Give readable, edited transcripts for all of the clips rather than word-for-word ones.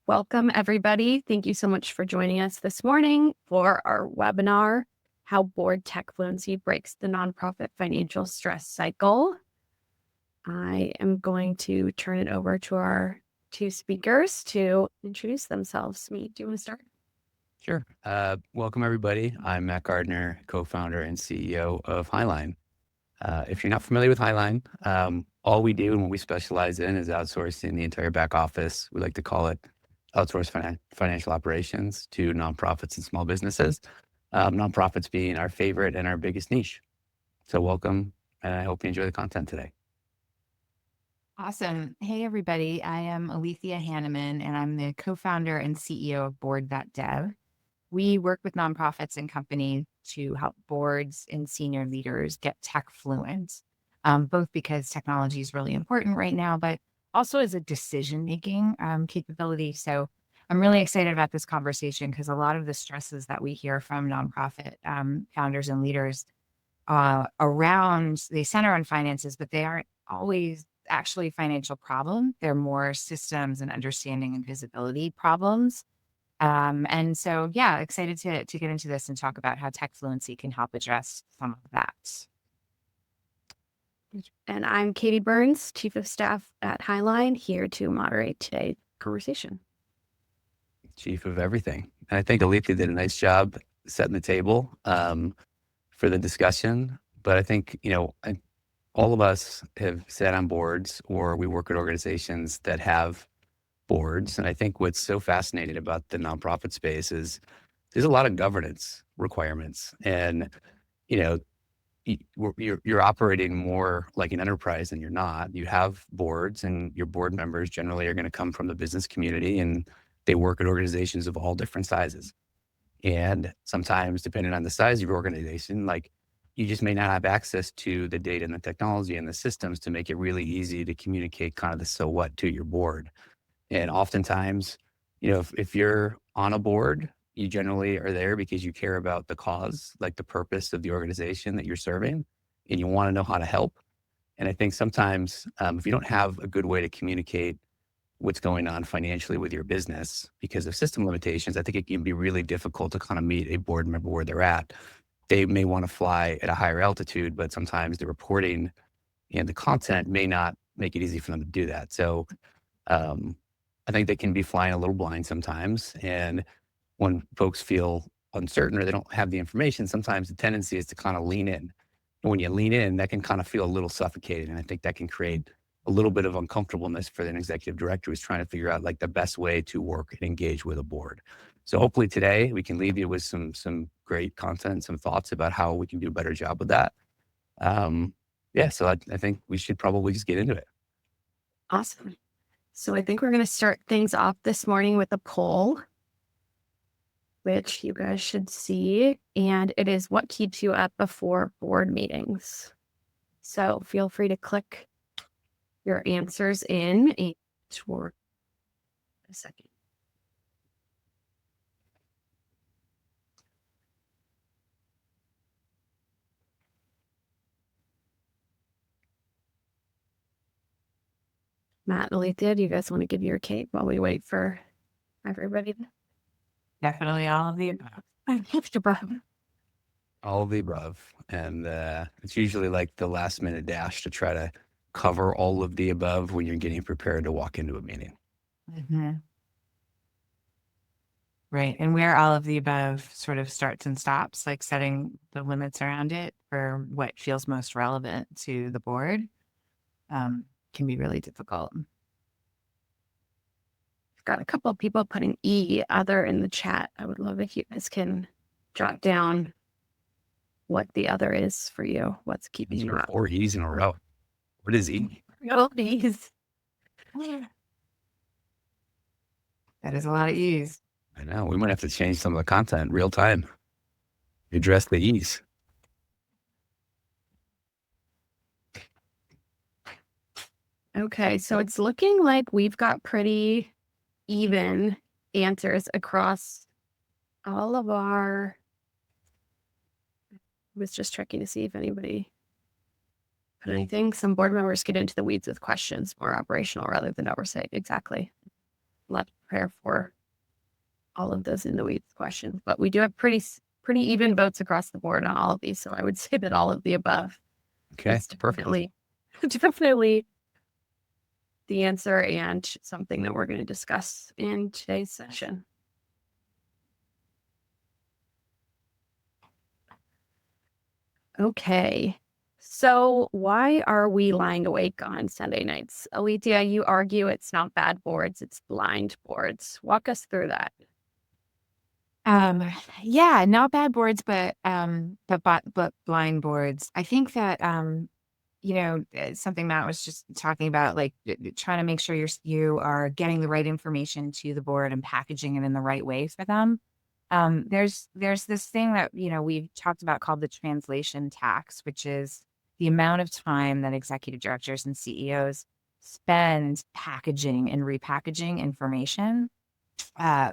Welcome, everybody. Thank you so much for joining us this morning for our webinar, How Board Tech Fluency Breaks the Nonprofit Financial Stress Cycle. I am going to turn it over to our two speakers to introduce themselves. Do you want to start? Sure. Welcome, everybody. I'm Matt Gardner, co-founder and CEO of Hiline. If you're not familiar with Hiline, all we do and what we specialize in is outsourcing the entire back office. We like to call it outsourced financial operations to nonprofits and small businesses. Nonprofits being our favorite and our biggest niche. So welcome, and I hope you enjoy the content today. Awesome. Hey, everybody. I am Alethea Hannemann, and I'm the co-founder and CEO of Board.dev. We work with nonprofits and companies to help boards and senior leaders get tech fluent, both because technology is really important right now, but also as a decision-making capability. So I'm really excited about this conversation because a lot of the stresses that we hear from nonprofit founders and leaders they center on finances, but they aren't always actually financial problem. They're more systems and understanding and visibility problems. And so, yeah, excited to get into this and talk about how tech fluency can help address some of that. And I'm Katie Burns, Chief of Staff at Hiline, here to moderate today's conversation. Chief of everything. And I think Alethea did a nice job setting the table for the discussion. But I think, all of us have sat on boards or we work at organizations that have boards. And I think what's so fascinating about the nonprofit space is there's a lot of governance requirements. And, you're operating more like an enterprise than you're not. You have boards, and your board members generally are going to come from the business community, and they work at organizations of all different sizes. And sometimes, depending on the size of your organization, you just may not have access to the data and the technology and the systems to make it really easy to communicate kind of the so what to your board. And oftentimes, if you're on a board, you generally are there because you care about the cause, like the purpose of the organization that you're serving, and you want to know how to help. And I think sometimes if you don't have a good way to communicate what's going on financially with your business because of system limitations, I think it can be really difficult to kind of meet a board member where they're at. They may want to fly at a higher altitude, but sometimes the reporting and the content may not make it easy for them to do that. So I think they can be flying a little blind sometimes. And when folks feel uncertain or they don't have the information, sometimes the tendency is to kind of lean in. And when you lean in, that can kind of feel a little suffocating. And I think that can create a little bit of uncomfortableness for an executive director who's trying to figure out the best way to work and engage with a board. So hopefully today we can leave you with some great content, some thoughts about how we can do a better job with that. So I think we should probably just get into it. Awesome. So I think we're going to start things off this morning with a poll, which you guys should see. And it is what keeps you up before board meetings. So feel free to click your answers in for a second. Matt and Alethea, do you guys want to give your cake while we wait for everybody? Definitely all of the above. All of the above. And it's usually the last minute dash to try to cover all of the above when you're getting prepared to walk into a meeting. Mm-hmm. Right. And where all of the above sort of starts and stops, like setting the limits around it for what feels most relevant to the board, can be really difficult. I've got a couple of people putting other in the chat. I would love if you guys can jot down what the other is for you. What's keeping you up? 4 E's in a row. What is E? Oh, E's. That is a lot of E's. I know. We might have to change some of the content real time. Address the E's. Okay, so it's looking like we've got pretty even answers across all of our. I was just checking to see if anybody put anything. Some board members get into the weeds with questions, more operational rather than oversight. Exactly. prepare for all of those in the weeds questions, but we do have pretty even votes across the board on all of these. So I would say that all of the above Okay, is perfect. definitely the answer and something that we're going to discuss in today's session. Okay. So why are we lying awake on Sunday nights? Alethea, you argue it's not bad boards, it's blind boards. Walk us through that. Yeah, not bad boards, but blind boards. I think that something Matt was just talking about, like trying to make sure you are getting the right information to the board and packaging it in the right way for them. There's this thing that we've talked about called the translation tax, which is the amount of time that executive directors and CEOs spend packaging and repackaging information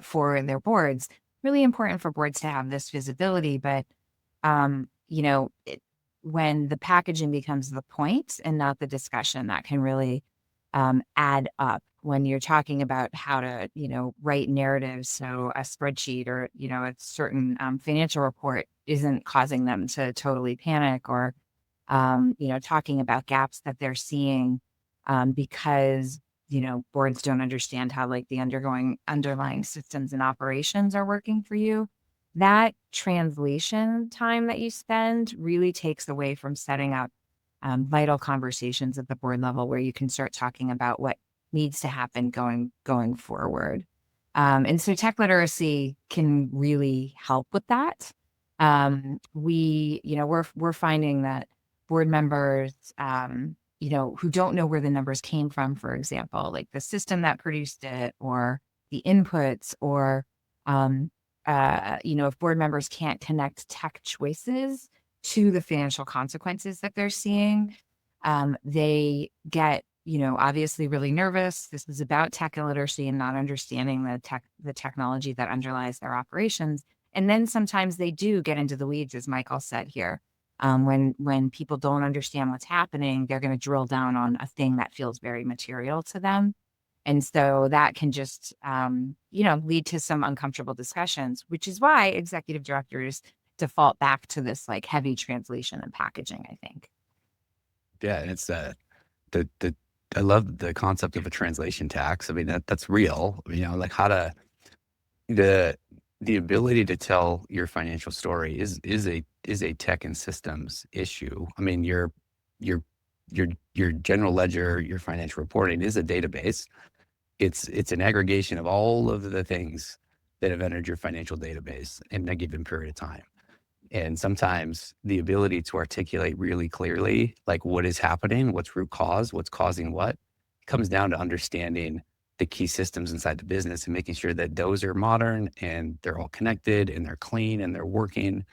for their boards. Really important for boards to have this visibility, but when the packaging becomes the point and not the discussion, that can really add up when you're talking about how to, write narratives. So a spreadsheet or, a certain financial report isn't causing them to totally panic, or, talking about gaps that they're seeing because, boards don't understand how like the underlying systems and operations are working for you. That translation time that you spend really takes away from setting up vital conversations at the board level where you can start talking about what needs to happen going forward. And so tech literacy can really help with that. We're finding that board members, who don't know where the numbers came from, for example, like the system that produced it or the inputs, or if board members can't connect tech choices to the financial consequences that they're seeing, they get, obviously really nervous. This is about tech illiteracy and not understanding the technology that underlies their operations. And then sometimes they do get into the weeds, as Michael said here. When people don't understand what's happening, they're going to drill down on a thing that feels very material to them. And so that can just, lead to some uncomfortable discussions, which is why executive directors default back to this like heavy translation and packaging, I think. Yeah, and it's I love the concept of a translation tax. I mean, that's real. Like the ability to tell your financial story is a tech and systems issue. I mean, your general ledger, your financial reporting is a database. It's an aggregation of all of the things that have entered your financial database in a given period of time. And sometimes the ability to articulate really clearly, like what is happening, what's root cause, what's causing what, comes down to understanding the key systems inside the business and making sure that those are modern and they're all connected and they're clean and they're working.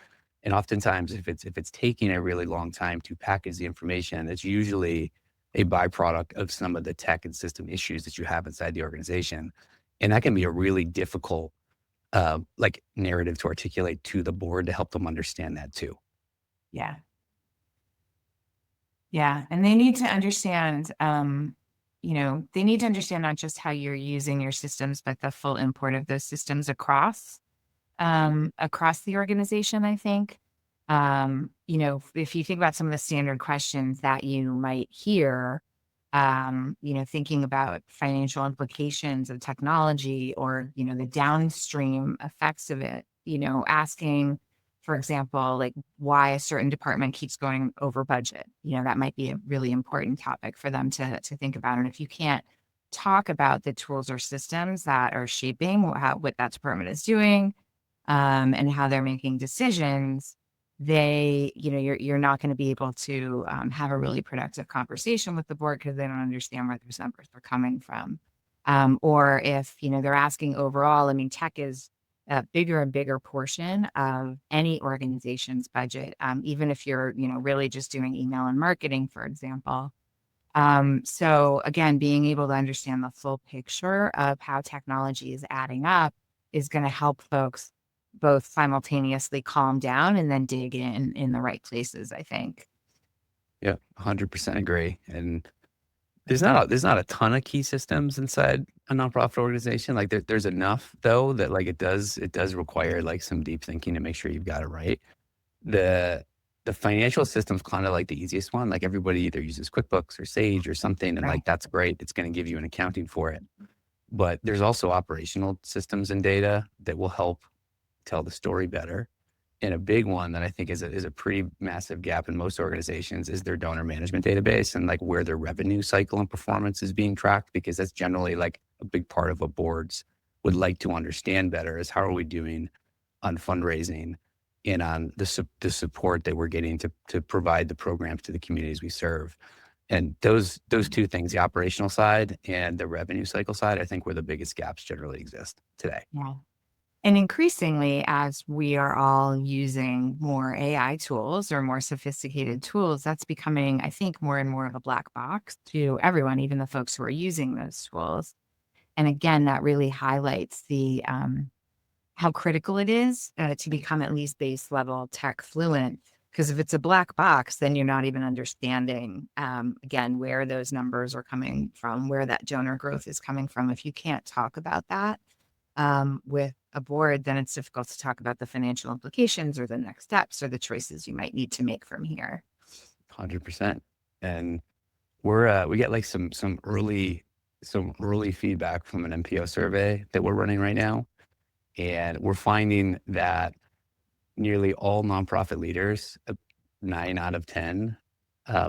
And oftentimes, if it's taking a really long time to package the information, it's usually a byproduct of some of the tech and system issues that you have inside the organization. And that can be a really difficult narrative to articulate to the board to help them understand that too. Yeah. Yeah. And they need to understand, they need to understand not just how you're using your systems, but the full import of those systems across the organization, I think. If you think about some of the standard questions that you might hear, thinking about financial implications of technology or, the downstream effects of it, asking, for example, like why a certain department keeps going over budget, that might be a really important topic for them to think about. And if you can't talk about the tools or systems that are shaping what that department is doing, and how they're making decisions, you're not going to be able to have a really productive conversation with the board because they don't understand where those numbers are coming from. Or if, they're asking overall, I mean, tech is a bigger and bigger portion of any organization's budget, even if you're, really just doing email and marketing, for example. So again, being able to understand the full picture of how technology is adding up is going to help folks both simultaneously calm down and then dig in the right places, I think. Yeah, 100% agree. And there's not a ton of key systems inside a nonprofit organization. Like there's enough though that like it does require like some deep thinking to make sure you've got it right. The financial system's kind of like the easiest one. Like everybody either uses QuickBooks or Sage or something, and Right. like that's great. It's going to give you an accounting for it. But there's also operational systems and data that will help tell the story better. And a big one that I think is a pretty massive gap in most organizations is their donor management database and like where their revenue cycle and performance is being tracked, because that's generally like a big part of what boards would like to understand better is how are we doing on fundraising and on the support that we're getting to provide the programs to the communities we serve. And those two things, the operational side and the revenue cycle side, I think where the biggest gaps generally exist today. Yeah. And increasingly, as we are all using more AI tools or more sophisticated tools, that's becoming, I think, more and more of a black box to everyone, even the folks who are using those tools. And again, that really highlights the how critical it is to become at least base level tech fluent. Because if it's a black box, then you're not even understanding, again, where those numbers are coming from, where that donor growth is coming from. If you can't talk about that with a board, then it's difficult to talk about the financial implications or the next steps or the choices you might need to make from here. 100%. And we get like some early feedback from an MPO survey that we're running right now. And we're finding that nearly all nonprofit leaders, 9 out of 10,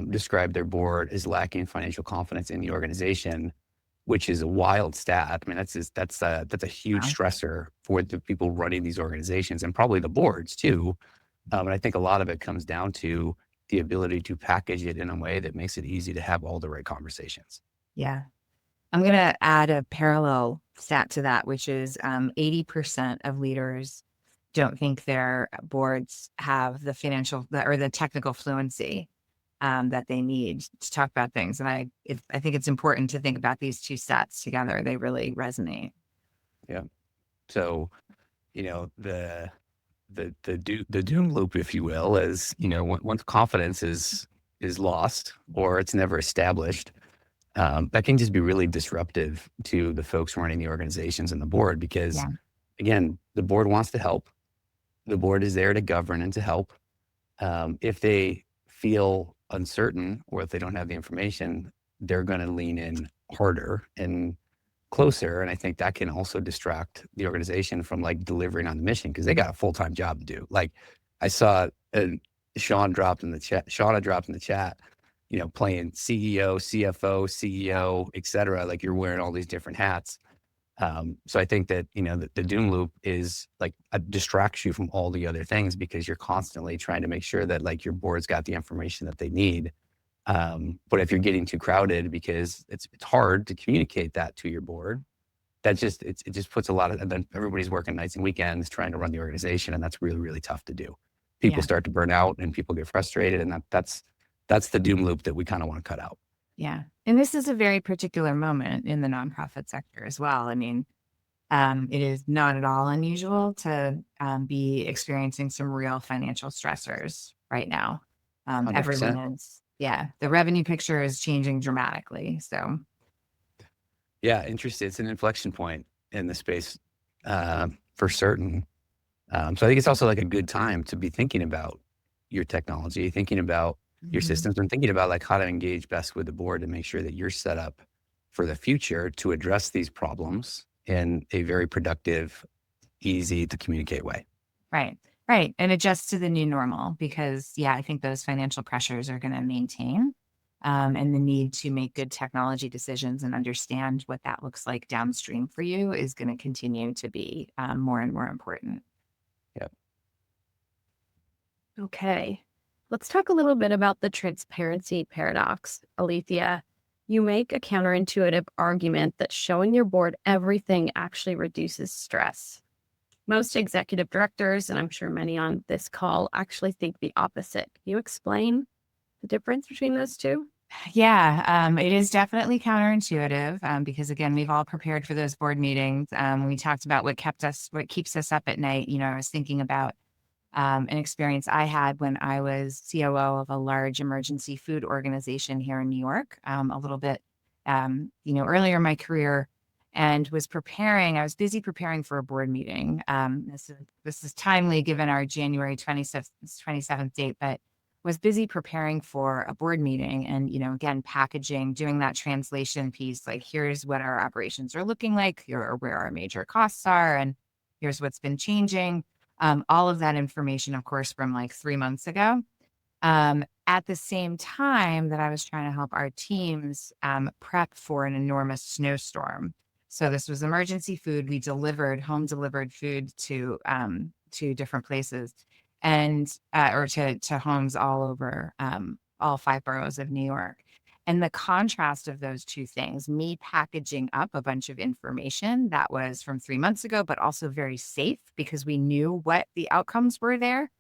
describe their board as lacking financial confidence in the organization, which is a wild stat. I mean, that's a huge Wow. stressor for the people running these organizations and probably the boards too. And I think a lot of it comes down to the ability to package it in a way that makes it easy to have all the right conversations. Yeah. I'm going to add a parallel stat to that, which is 80% of leaders don't think their boards have the financial or the technical fluency that they need to talk about things. And I think it's important to think about these two stats together. They really resonate. Yeah. So, the doom loop, if you will, is, once confidence is lost or it's never established, that can just be really disruptive to the folks running the organizations and the board, because Yeah. again, the board wants to help. The board is there to govern and to help. If they feel uncertain or if they don't have the information, they're going to lean in harder and closer. And I think that can also distract the organization from like delivering on the mission, because they got a full-time job to do. Like I saw Shauna dropped in the chat, playing CEO, CFO, CEO, et cetera. Like you're wearing all these different hats. So I think that, the doom loop is like distracts you from all the other things, because you're constantly trying to make sure that like your board's got the information that they need. But if you're getting too crowded, because it's hard to communicate that to your board, it just puts a lot of, and then everybody's working nights and weekends trying to run the organization. And that's really, really tough to do. People Yeah. start to burn out and people get frustrated. And that's the doom loop that we kind of want to cut out. Yeah. And this is a very particular moment in the nonprofit sector as well. I mean, it is not at all unusual to be experiencing some real financial stressors right now. 100%. Everyone is, the revenue picture is changing dramatically. So, yeah, interesting. It's an inflection point in the space for certain. So I think it's also like a good time to be thinking about your technology, thinking about your systems, and thinking about like how to engage best with the board to make sure that you're set up for the future to address these problems in a very productive, easy to communicate way. Right. Right. And adjust to the new normal, because, I think those financial pressures are going to maintain, and the need to make good technology decisions and understand what that looks like downstream for you is going to continue to be more and more important. Yep. Okay. Let's talk a little bit about the transparency paradox. Alethea, you make a counterintuitive argument that showing your board everything actually reduces stress. Most executive directors, and I'm sure many on this call, actually think the opposite. Can you explain the difference between those two? Yeah, it is definitely counterintuitive, because again, we've all prepared for those board meetings. We talked about what keeps us up at night. I was thinking about an experience I had when I was COO of a large emergency food organization here in New York, a little bit, earlier in my career. and I was busy preparing for a board meeting. This is timely given our January 27th date, but was busy preparing for a board meeting and, again, packaging, doing that translation piece, like here's what our operations are looking like, here are where our major costs are, and here's what's been changing. All of that information, of course, from like 3 months ago. At the same time that I was trying to help our teams prep for an enormous snowstorm. So this was emergency food. We delivered home delivered food to different places and or to homes all over all 5 boroughs of New York. And the contrast of those two things, me packaging up a bunch of information that was from 3 months ago, but also very safe because we knew what the outcomes were there,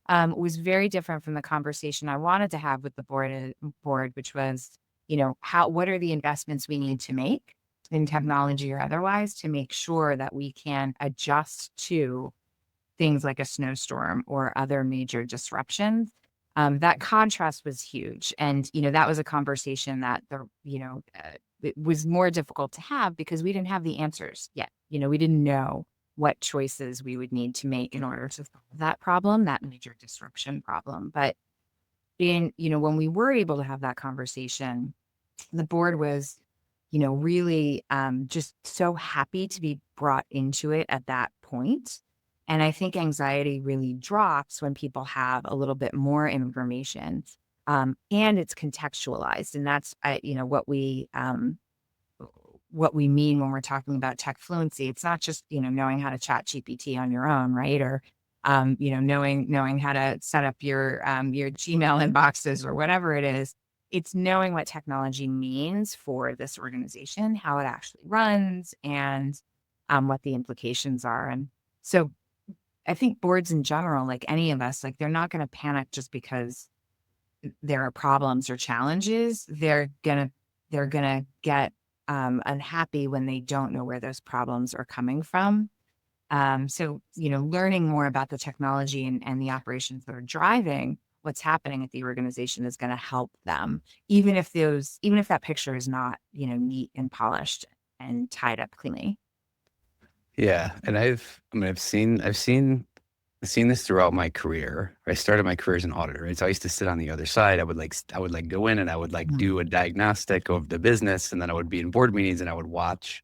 was very different from the conversation I wanted to have with the board, which was, what are the investments we need to make in technology or otherwise to make sure that we can adjust to things like a snowstorm or other major disruptions. That contrast was huge. And, that was a conversation that it was more difficult to have because we didn't have the answers yet. We didn't know what choices we would need to make in order to solve that problem, that major disruption problem. But when we were able to have that conversation, the board was, really just so happy to be brought into it at that point. And I think anxiety really drops when people have a little bit more information, and it's contextualized. And that's, what we mean when we're talking about tech fluency. It's not just, knowing how to chat GPT on your own, right? Or, knowing how to set up your Gmail inboxes or whatever it is. It's knowing what technology means for this organization, how it actually runs, and what the implications are. And so I think boards in general, like any of us, like they're not going to panic just because there are problems or challenges. They're gonna get unhappy when they don't know where those problems are coming from. So, learning more about the technology and the operations that are driving what's happening at the organization is going to help them, even if that picture is not, neat and polished and tied up cleanly. Yeah. And I've seen this throughout my career. I started my career as an auditor, right? So I used to sit on the other side. I would go in and I would do a diagnostic of the business, and then I would be in board meetings and I would watch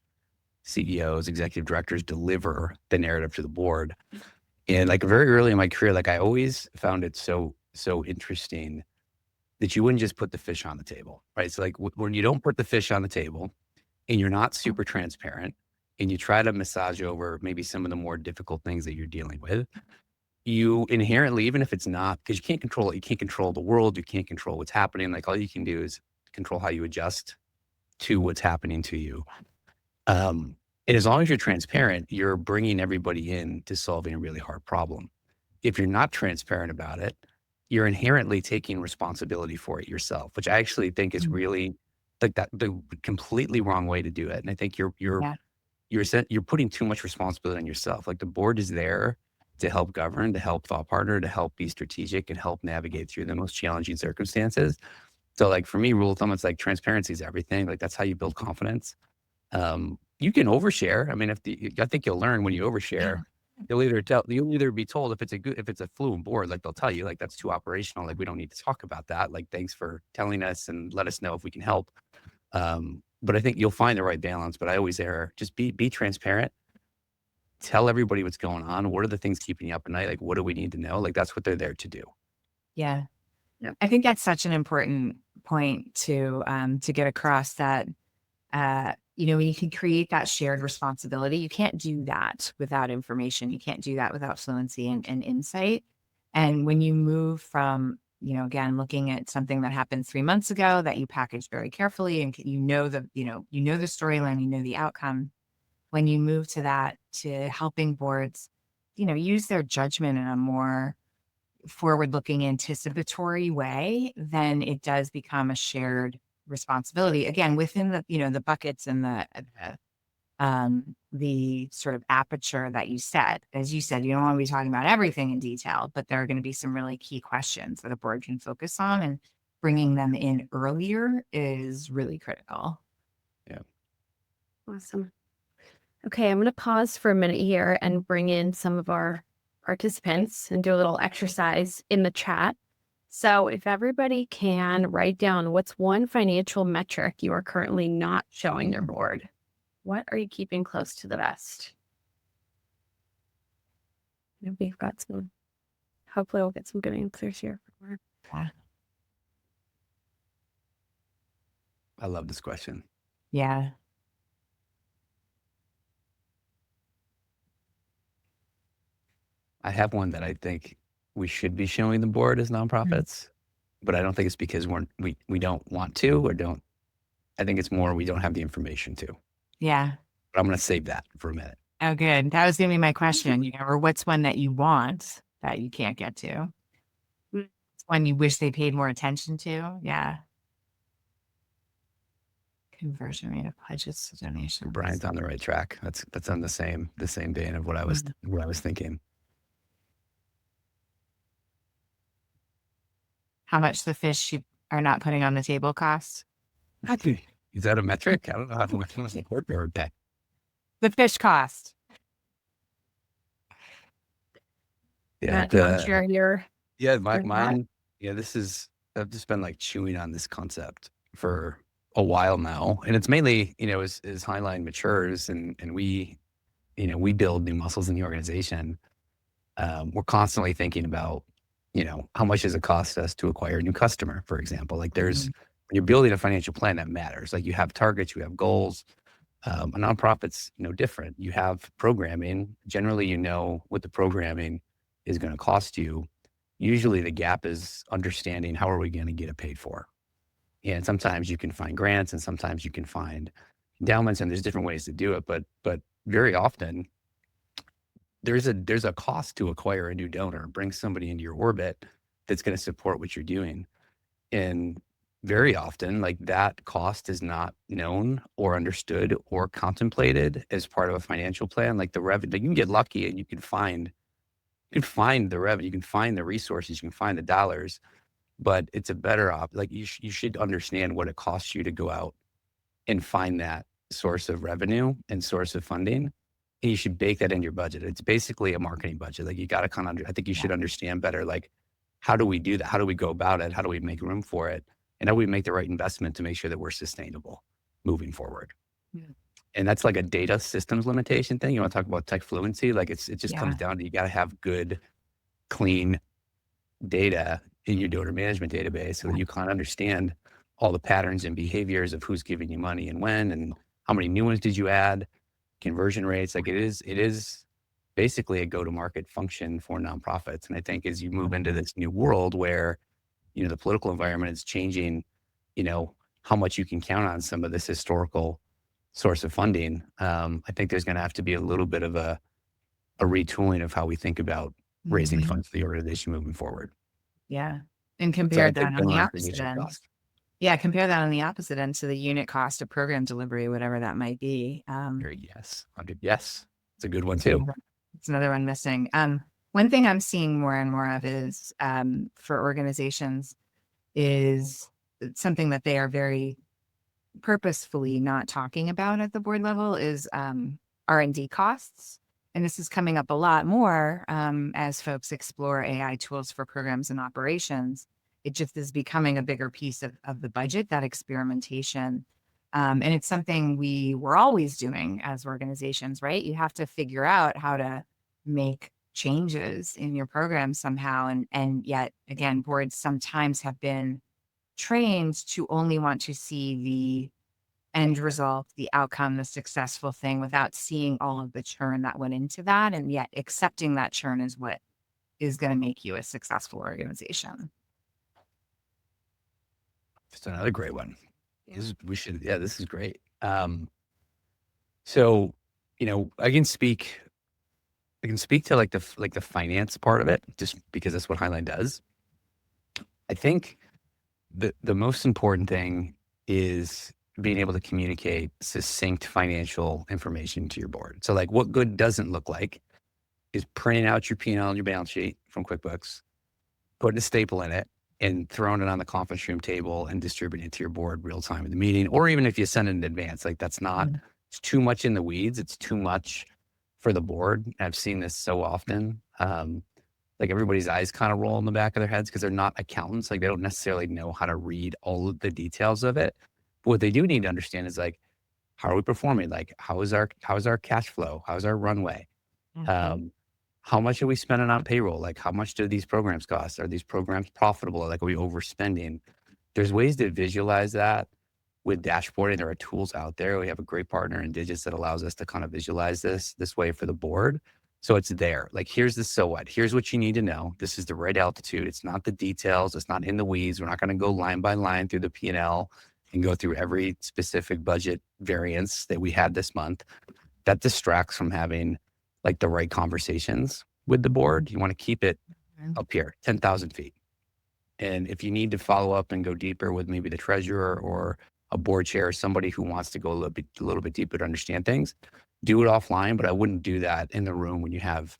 CEOs, executive directors deliver the narrative to the board. And like very early in my career, like I always found it so interesting that you wouldn't just put the fish on the table, right? So like when you don't put the fish on the table and you're not super transparent and you try to massage over maybe some of the more difficult things that you're dealing with, you inherently, even if it's not, because you can't control it, you can't control the world, you can't control what's happening. Like all you can do is control how you adjust to what's happening to you. And as long as you're transparent, you're bringing everybody in to solving a really hard problem. If you're not transparent about it, you're inherently taking responsibility for it yourself, which I actually think is really like the completely wrong way to do it. And I think you're putting too much responsibility on yourself. Like the board is there to help govern, to help thought partner, to help be strategic and help navigate through the most challenging circumstances. So like for me, rule of thumb, it's like transparency is everything. Like that's how you build confidence. You can overshare. I mean, I think you'll learn when you overshare. You'll either be told if it's a fluent board, like they'll tell you like that's too operational. Like we don't need to talk about that. Like thanks for telling us and let us know if we can help. But I think you'll find the right balance. But I always err. Just be transparent. Tell everybody what's going on. What are the things keeping you up at night? Like what do we need to know? Like that's what they're there to do. Yeah. I think that's such an important point to get across that, when you can create that shared responsibility, you can't do that without information. You can't do that without fluency and insight. And when you move from, again, looking at something that happened 3 months ago that you packaged very carefully and the storyline, you know the outcome. When you move to that, to helping boards, use their judgment in a more forward-looking, anticipatory way, then it does become a shared responsibility. Again, within the buckets and the sort of aperture that you set. As you said, you don't want to be talking about everything in detail, but there are going to be some really key questions that a board can focus on, and bringing them in earlier is really critical. Yeah. Awesome. Okay, I'm going to pause for a minute here and bring in some of our participants and do a little exercise in the chat. So if everybody can write down what's one financial metric you are currently not showing your board. What are you keeping close to the vest? We've got some, hopefully we'll get some good answers here. I love this question. Yeah. I have one that I think we should be showing the board as nonprofits, but I don't think it's because we don't want to or don't. I think it's more we don't have the information to. Yeah. But I'm going to save that for a minute. Oh, good. That was going to be my question. Or what's one that you want that you can't get to? It's one you wish they paid more attention to. Yeah. Conversion rate of pledges to donations. Brian's on the right track. That's on the same vein of what I was thinking. How much the fish you are not putting on the table costs? Is that a metric? I don't know how to support or pay. The fish cost. Yeah, mine. Yeah, I've just been like chewing on this concept for a while now, and it's mainly, as Hiline matures and we build new muscles in the organization. We're constantly thinking about, how much does it cost us to acquire a new customer, for example. Like when you're building a financial plan, that matters. Like you have targets, you have goals. A nonprofit's no different. You have programming. Generally, what the programming is going to cost you. Usually the gap is understanding how are we going to get it paid for. And sometimes you can find grants and sometimes you can find endowments, and there's different ways to do it. But very often there's a cost to acquire a new donor, bring somebody into your orbit that's going to support what you're doing. And very often, like, that cost is not known or understood or contemplated as part of a financial plan. Like the revenue, you can get lucky and you can find the revenue, you can find the resources, you can find the dollars, but it's a better like you should understand what it costs you to go out and find that source of revenue and source of funding. And you should bake that in your budget. It's basically a marketing budget. Like you got to I think you should understand better, like, how do we do that? How do we go about it? How do we make room for it? And how do we make the right investment to make sure that we're sustainable moving forward? Yeah. And that's like a data systems limitation thing. You want to talk about tech fluency? Like it just comes down to, you got to have good, clean data in your donor management database so that you can understand all the patterns and behaviors of who's giving you money and when, and how many new ones did you add, conversion rates. Like it is basically a go-to-market function for nonprofits. And I think as you move into this new world where, the political environment is changing, how much you can count on some of this historical source of funding, I think there's going to have to be a little bit of a retooling of how we think about raising funds for the organization moving forward. Yeah. And compare that on the opposite end. Yeah, compare that on the opposite end to the unit cost of program delivery, whatever that might be. Yes. It's a good one too. It's another one missing. One thing I'm seeing more and more of is for organizations is something that they are very purposefully not talking about at the board level is R&D costs. And this is coming up a lot more as folks explore AI tools for programs and operations. It just is becoming a bigger piece of the budget, that experimentation. And it's something we were always doing as organizations, right? You have to figure out how to make changes in your program somehow. And yet, again, boards sometimes have been trained to only want to see the end result, the outcome, the successful thing, without seeing all of the churn that went into that. And yet accepting that churn is what is going to make you a successful organization. Just another great one. This is great. So, I can speak to like the finance part of it, just because that's what Hiline does. I think the most important thing is being able to communicate succinct financial information to your board. So like what good doesn't look like is printing out your P&L and your balance sheet from QuickBooks, putting a staple in it and throwing it on the conference room table and distributing it to your board real time in the meeting. Or even if you send it in advance, like that's not it's too much in the weeds. It's too much for the board. I've seen this so often. Like everybody's eyes kind of roll in the back of their heads because they're not accountants. Like they don't necessarily know how to read all of the details of it. But what they do need to understand is like, how are we performing? Like, how is our cash flow? How's our runway? How much are we spending on payroll? Like, how much do these programs cost? Are these programs profitable? Like, are we overspending? There's ways to visualize that with dashboarding. There are tools out there. We have a great partner in Digits that allows us to kind of visualize this way for the board. So it's there. Like, here's the so what. Here's what you need to know. This is the right altitude. It's not the details. It's not in the weeds. We're not going to go line by line through the P&L and go through every specific budget variance that we had this month. That distracts from having like the right conversations with the board. You want to keep it up here, 10,000 feet. And if you need to follow up and go deeper with maybe the treasurer or a board chair, or somebody who wants to go a little bit deeper to understand things, do it offline. But I wouldn't do that in the room when you have,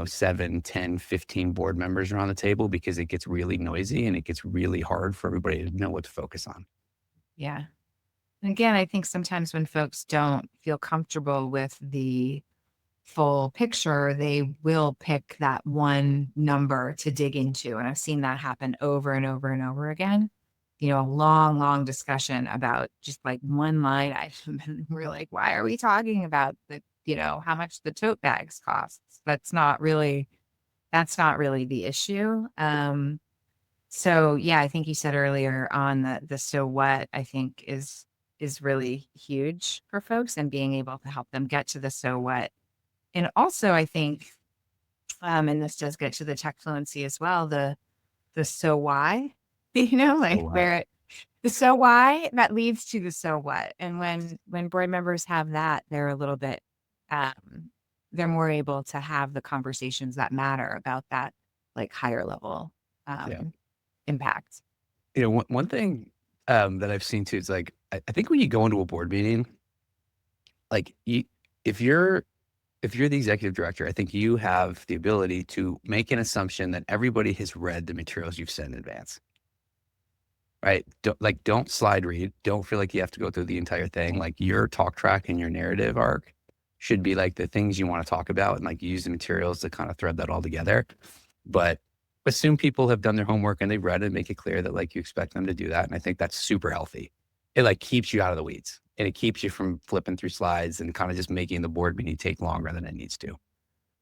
7, 10, 15 board members around the table, because it gets really noisy and it gets really hard for everybody to know what to focus on. Yeah. And again, I think sometimes when folks don't feel comfortable with the full picture, they will pick that one number to dig into. And I've seen that happen over and over and over again. A long discussion about just like one line item. And we're like, why are we talking about how much the tote bags costs? That's not really the issue. So yeah, I think you said earlier on the so what, I think is really huge for folks, and being able to help them get to the so what. And also I think, and this does get to the tech fluency as well, the so why, like where the so why that leads to the so what. And when board members have that, they're a little bit, they're more able to have the conversations that matter about that, like higher level, impact. One thing that I've seen too is like, I think when you go into a board meeting, like if you're the executive director, I think you have the ability to make an assumption that everybody has read the materials you've sent in advance, right? Don't slide read. Don't feel like you have to go through the entire thing. Like your talk track and your narrative arc should be like the things you want to talk about, and like use the materials to kind of thread that all together. But assume people have done their homework and they've read it, make it clear that like you expect them to do that. And I think that's super healthy. It like keeps you out of the weeds, and it keeps you from flipping through slides and kind of just making the board meeting take longer than it needs to.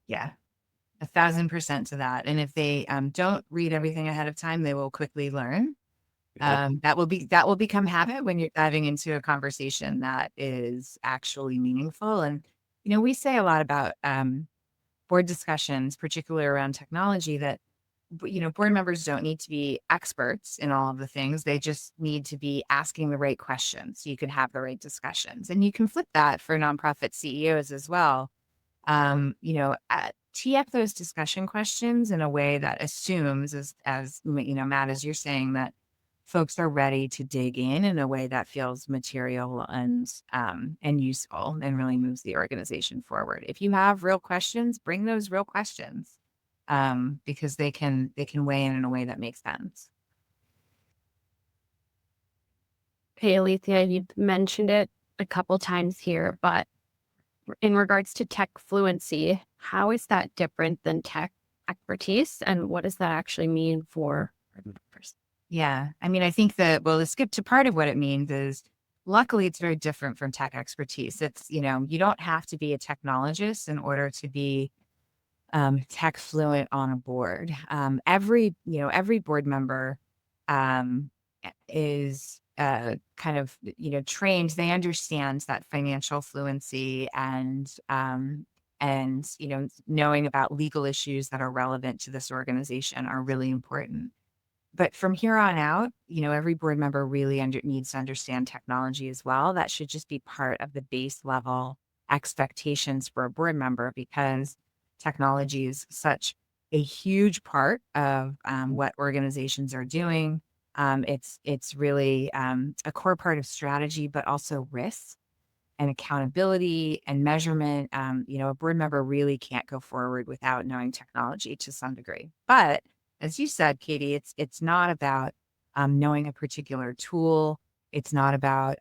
Yeah, 1,000% to that. And if they don't read everything ahead of time, they will quickly learn. That will become habit when you're diving into a conversation that is actually meaningful. And we say a lot about board discussions, particularly around technology, that board members don't need to be experts in all of the things. They just need to be asking the right questions so you can have the right discussions. And you can flip that for nonprofit CEOs as well. Tee up those discussion questions in a way that assumes, as Matt, as you're saying, that folks are ready to dig in a way that feels material and useful and really moves the organization forward. If you have real questions, bring those real questions, because they can weigh in a way that makes sense. Hey, Alethea, you've mentioned it a couple times here, but in regards to tech fluency, how is that different than tech expertise, and what does that actually mean for members? Yeah. I mean, I think that, well, to skip to part of what it means is, luckily, it's very different from tech expertise. It's, you don't have to be a technologist in order to be tech fluent on a board. Every board member is kind of, trained. They understand that financial fluency and knowing about legal issues that are relevant to this organization are really important. But from here on out, every board member really needs to understand technology as well. That should just be part of the base level expectations for a board member, because technology is such a huge part of what organizations are doing. It's really a core part of strategy, but also risk and accountability and measurement. A board member really can't go forward without knowing technology to some degree. But as you said, Katie, it's not about knowing a particular tool. It's not about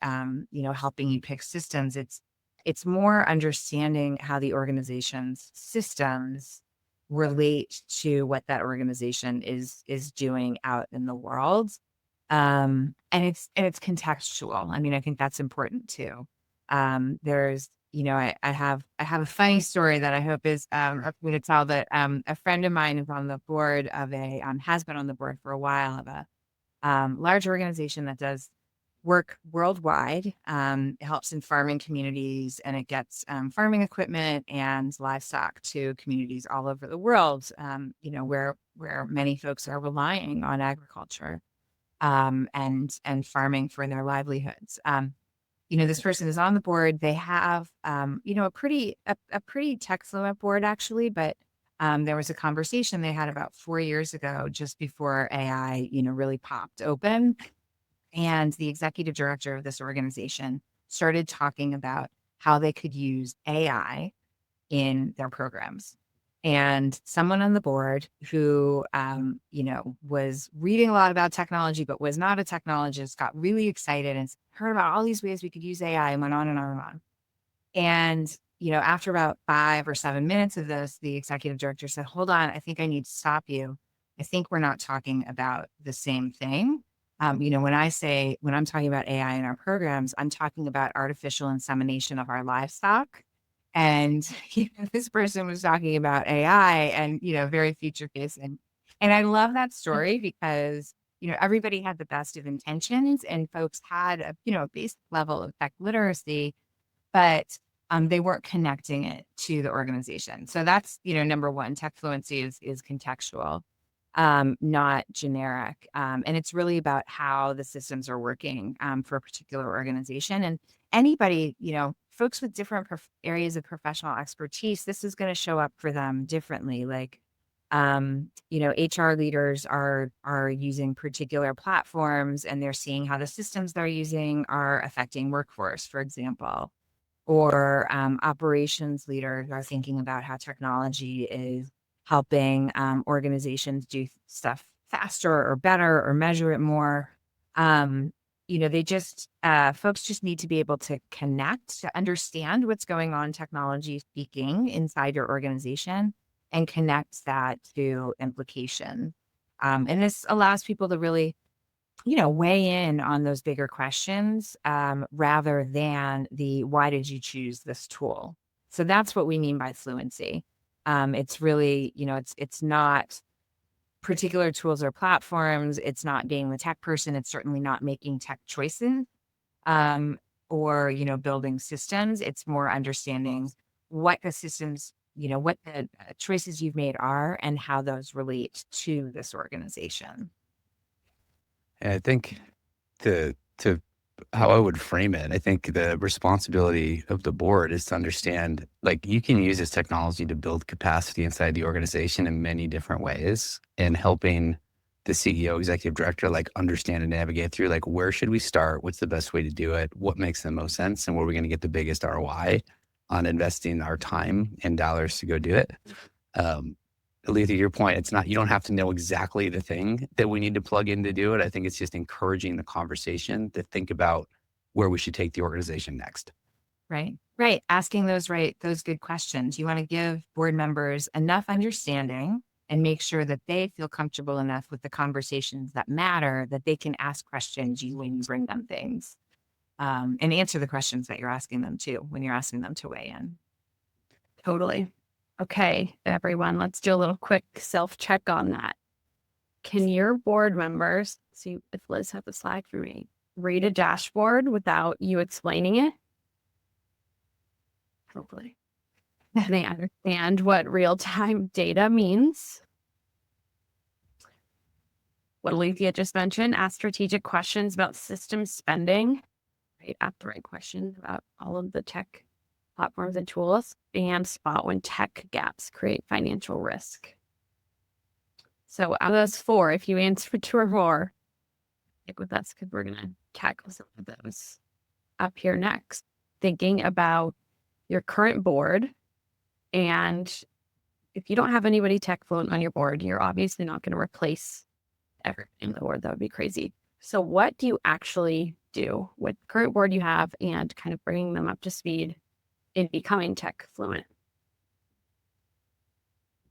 helping you pick systems. It's It's more understanding how the organization's systems relate to what that organization is doing out in the world. And it's contextual. I mean, I think that's important too. There's, I have a funny story that I hope is up for me to tell, that a friend of mine is on the board of has been on the board for a while of a large organization that does work worldwide. It helps in farming communities, and it gets farming equipment and livestock to communities all over the world, where many folks are relying on agriculture and farming for their livelihoods. This person is on the board. They have, a pretty tech fluent board, actually, but there was a conversation they had about 4 years ago, just before AI, really popped open. And the executive director of this organization started talking about how they could use AI in their programs. And someone on the board who, was reading a lot about technology, but was not a technologist, got really excited and heard about all these ways we could use AI, and went on and on and on. And, after about 5 or 7 minutes of this, the executive director said, "Hold on, I think I need to stop you. I think we're not talking about the same thing. When I'm talking about AI in our programs, I'm talking about artificial insemination of our livestock." And this person was talking about AI and, very future facing. And I love that story because, everybody had the best of intentions, and folks had a basic level of tech literacy, but they weren't connecting it to the organization. So that's, number one, tech fluency is contextual, not generic. And it's really about how the systems are working for a particular organization. And anybody, folks with different areas of professional expertise, this is going to show up for them differently. Like, HR leaders are using particular platforms, and they're seeing how the systems they're using are affecting workforce, for example. Or operations leaders are thinking about how technology is helping organizations do stuff faster or better or measure it more. Folks just need to be able to connect, to understand what's going on, technology speaking, inside your organization, and connect that to implication. And this allows people to really, weigh in on those bigger questions rather than the why did you choose this tool? So that's what we mean by fluency. It's really, it's not particular tools or platforms. It's not being the tech person. It's certainly not making tech choices or, building systems. It's more understanding what the systems, what the choices you've made are and how those relate to this organization. And I think to how I would frame it, I think the responsibility of the board is to understand, like, you can use this technology to build capacity inside the organization in many different ways, and helping the CEO, executive director, like, understand and navigate through, like, where should we start? What's the best way to do it? What makes the most sense? And where are we going to get the biggest ROI on investing our time and dollars to go do it? Alethea, to your point, it's not, you don't have to know exactly the thing that we need to plug in to do it. I think it's just encouraging the conversation to think about where we should take the organization next. Right. Asking those good questions. You want to give board members enough understanding and make sure that they feel comfortable enough with the conversations that matter, that they can ask questions when you bring them things, and answer the questions that you're asking them too, when you're asking them to weigh in. Totally. Okay, everyone, let's do a little quick self-check on that. Can your board members, see if Liz has a slide for me, read a dashboard without you explaining it? Hopefully. Can they understand what real-time data means? What Alethea just mentioned, ask strategic questions about system spending, right? Ask the right questions about all of the tech platforms and tools, and spot when tech gaps create financial risk. So out of those 4, if you answer 2 or more, stick with us because we're going to tackle some of those up here next. Thinking about your current board, and if you don't have anybody tech fluent on your board, you're obviously not going to replace everything in the board. That would be crazy. So what do you actually do with the current board you have and kind of bringing them up to speed in becoming tech fluent.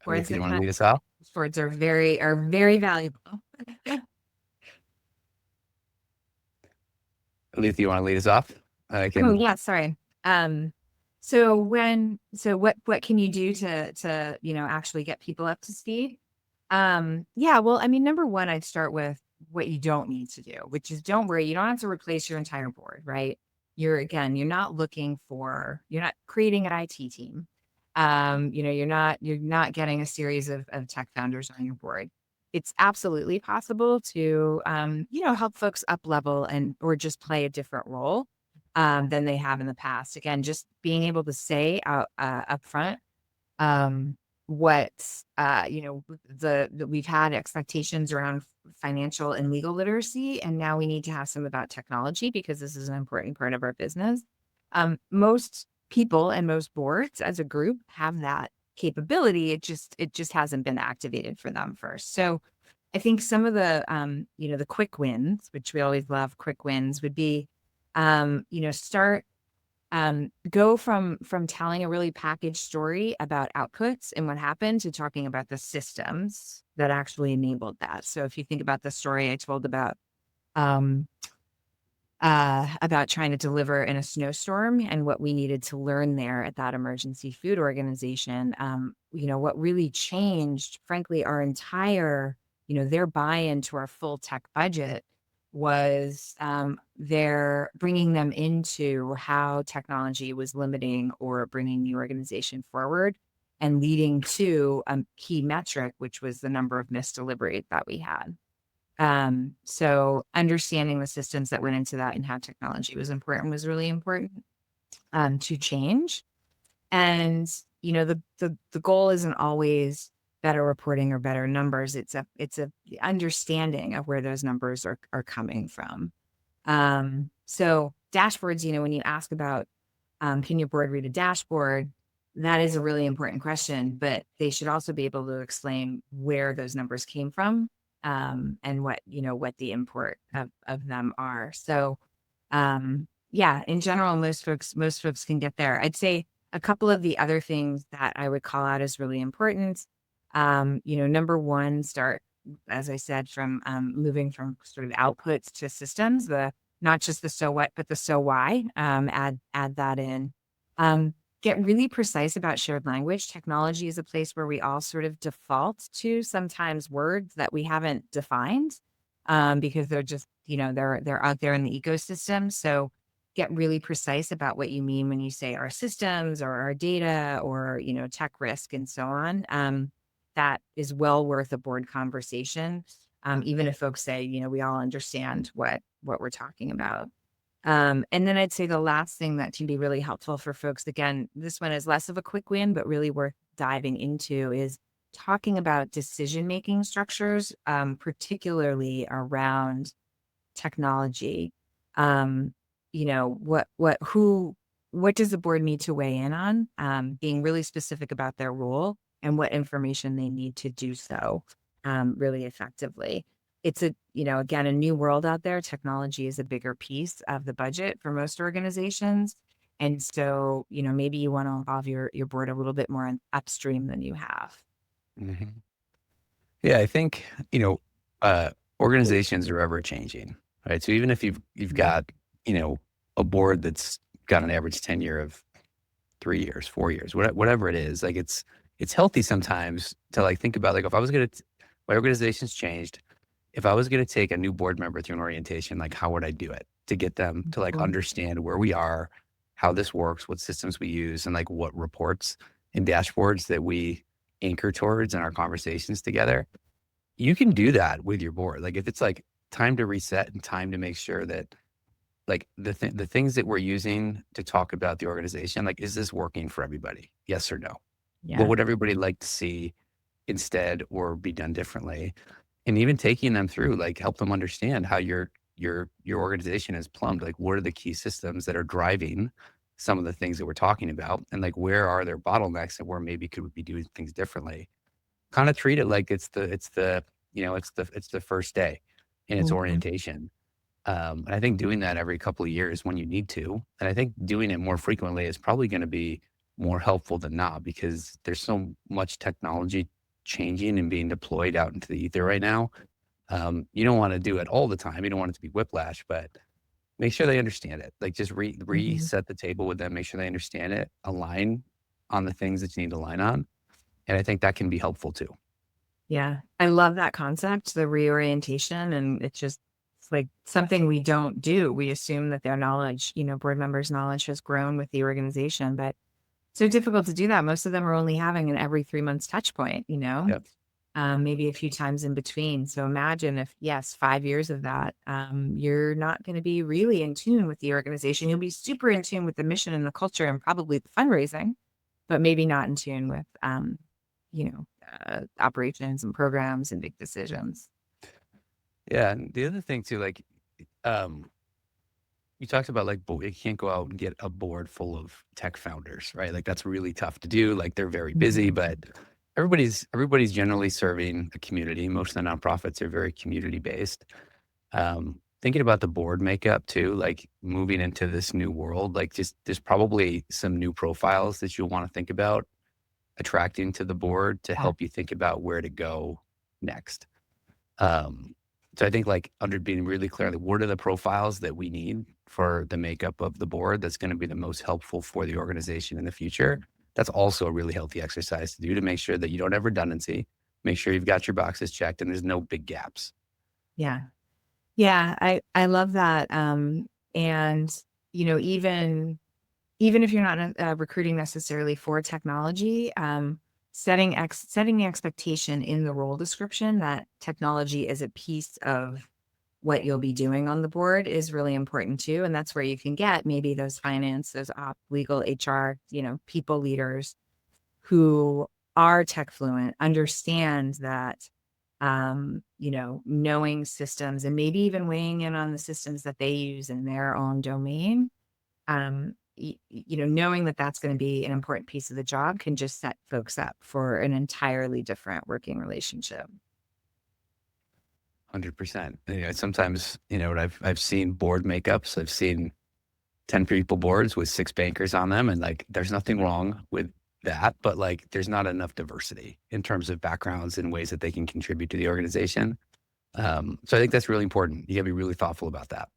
If you want to lead us out? Boards are very valuable. Alethea, you want to lead us off? Oh yeah, sorry. So what can you do to actually get people up to speed? Yeah, well, I mean, number one, I'd start with what you don't need to do, which is don't worry, you don't have to replace your entire board, right? You're not creating an IT team. You're not getting a series of tech founders on your board. It's absolutely possible to help folks up level or just play a different role than they have in the past. Again, just being able to say up front what we've had expectations around financial and legal literacy, and now we need to have some about technology because this is an important part of our business. Most people and most boards as a group have that capability. It just hasn't been activated for them first. So I think some of the the quick wins, which we always love, quick wins would be start go from telling a really packaged story about outputs and what happened to talking about the systems that actually enabled that. So if you think about the story I told about trying to deliver in a snowstorm and what we needed to learn there at that emergency food organization, what really changed, frankly, our entire, their buy-in to our full tech budget was they're bringing them into how technology was limiting or bringing the organization forward and leading to a key metric, which was the number of missed deliveries that we had. So understanding the systems that went into that and how technology was really important to change. And, the goal isn't always better reporting or better numbers. It's a understanding of where those numbers are coming from. So dashboards, when you ask about, can your board read a dashboard? That is a really important question, but they should also be able to explain where those numbers came from, and what the import of them are. So, yeah, in general, most folks can get there. I'd say a couple of the other things that I would call out as really important. Number one, start, as I said, from moving from sort of outputs to systems, not just the so what, but the so why, add that in. Get really precise about shared language. Technology is a place where we all sort of default to sometimes words that we haven't defined, because they're just, they're out there in the ecosystem. So get really precise about what you mean when you say our systems or our data or, tech risk and so on. That is well worth a board conversation. Even if folks say, we all understand what we're talking about. And then I'd say the last thing that can be really helpful for folks, again, this one is less of a quick win, but really worth diving into, is talking about decision-making structures, particularly around technology. What does the board need to weigh in on? Being really specific about their role and what information they need to do so really effectively. It's again, a new world out there. Technology is a bigger piece of the budget for most organizations. And so, maybe you want to involve your board a little bit more upstream than you have. Mm-hmm. Yeah, I think, organizations are ever changing, right? So even if you've got, a board that's got an average tenure of 3 years, 4 years, whatever it is, like it's healthy sometimes to like think about, like, if I was going to, my organization's changed. If I was going to take a new board member through an orientation, like how would I do it to get them to like understand where we are, how this works, what systems we use, and like what reports and dashboards that we anchor towards in our conversations together? You can do that with your board. Like if it's like time to reset and time to make sure that like the things that we're using to talk about the organization, like, is this working for everybody? Yes or no? Yeah. What would everybody like to see instead or be done differently? And even taking them through, like, help them understand how your organization is plumbed. Like, what are the key systems that are driving some of the things that we're talking about? And like, where are there bottlenecks and where maybe could we be doing things differently? Kind of treat it like it's the first day in its orientation. And I think doing that every couple of years when you need to, and I think doing it more frequently is probably going to be more helpful than not, because there's so much technology changing and being deployed out into the ether right now. You don't want to do it all the time. You don't want it to be whiplash, but make sure they understand it. Like, just reset the table with them, make sure they understand it, align on the things that you need to align on. And I think that can be helpful too. Yeah. I love that concept, the reorientation. And it's like something we don't do. We assume that their knowledge, board members' knowledge has grown with the organization, but so difficult to do that. Most of them are only having an every 3 months touch point, Yep. maybe a few times in between. So imagine if, yes, 5 years of that, you're not going to be really in tune with the organization. You'll be super in tune with the mission and the culture and probably the fundraising, but maybe not in tune with, operations and programs and big decisions. Yeah. And the other thing too, like, you talked about, like, you can't go out and get a board full of tech founders, right? Like, that's really tough to do. Like, they're very busy, but everybody's generally serving a community. Most of the nonprofits are very community based. Thinking about the board makeup too, like moving into this new world, like, just there's probably some new profiles that you'll want to think about attracting to the board to help you think about where to go next. So I think, like, under being really clear, like, what are the profiles that we need for the makeup of the board that's going to be the most helpful for the organization in the future? That's also a really healthy exercise to do, to make sure that you don't have redundancy, make sure you've got your boxes checked and there's no big gaps. Yeah. Yeah. I love that. And, even if you're not recruiting necessarily for technology, setting the expectation in the role description that technology is a piece of what you'll be doing on the board is really important too. And that's where you can get maybe those finance, those legal, HR, people leaders who are tech fluent, understand that, knowing systems and maybe even weighing in on the systems that they use in their own domain. Knowing that that's going to be an important piece of the job can just set folks up for an entirely different working relationship. 100%. Sometimes, I've seen board makeups. I've seen 10 people boards with 6 bankers on them. And, like, there's nothing wrong with that, but, like, there's not enough diversity in terms of backgrounds and ways that they can contribute to the organization. So I think that's really important. You gotta be really thoughtful about that.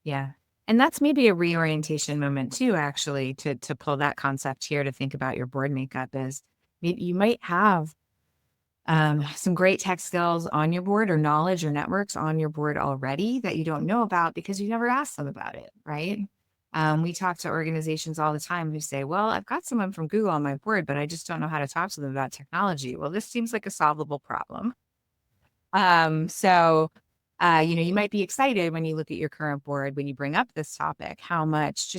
Yeah. And that's maybe a reorientation moment too, actually, to pull that concept here to think about your board makeup is you might have some great tech skills on your board or knowledge or networks on your board already that you don't know about because you never asked them about it, right? We talk to organizations all the time who say, well, I've got someone from Google on my board, but I just don't know how to talk to them about technology. Well, this seems like a solvable problem. So you might be excited when you look at your current board, when you bring up this topic, how much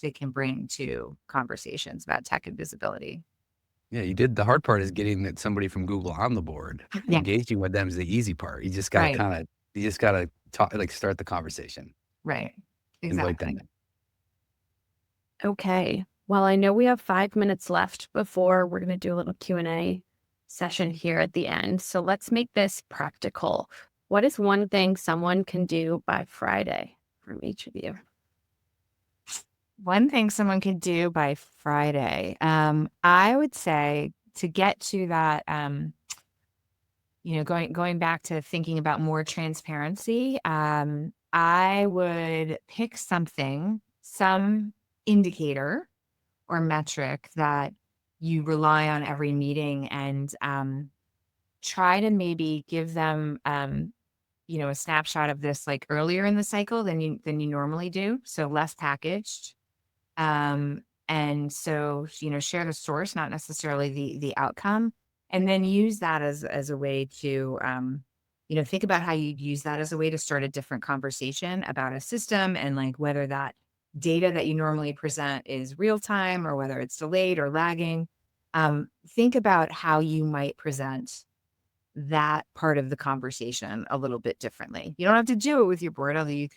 they can bring to conversations about tech and visibility. Yeah, you did. The hard part is getting somebody from Google on the board. Yeah. Engaging with them is the easy part. You just gotta Right. talk, like, start the conversation. Right. Invite them Exactly. in. Okay. Well, I know we have 5 minutes left before we're going to do a little Q&A session here at the end. So let's make this practical. What is one thing someone can do by Friday from each of you? One thing someone could do by Friday, I would say, to get to that, going back to thinking about more transparency, I would pick some indicator or metric that you rely on every meeting and try to maybe give them a snapshot of this like earlier in the cycle than you normally do, so less packaged. And so, share the source, not necessarily the outcome, and then use that as a way to, think about how you'd use that as a way to start a different conversation about a system and like whether that data that you normally present is real time or whether it's delayed or lagging. Think about how you might present that part of the conversation a little bit differently. You don't have to do it with your board, although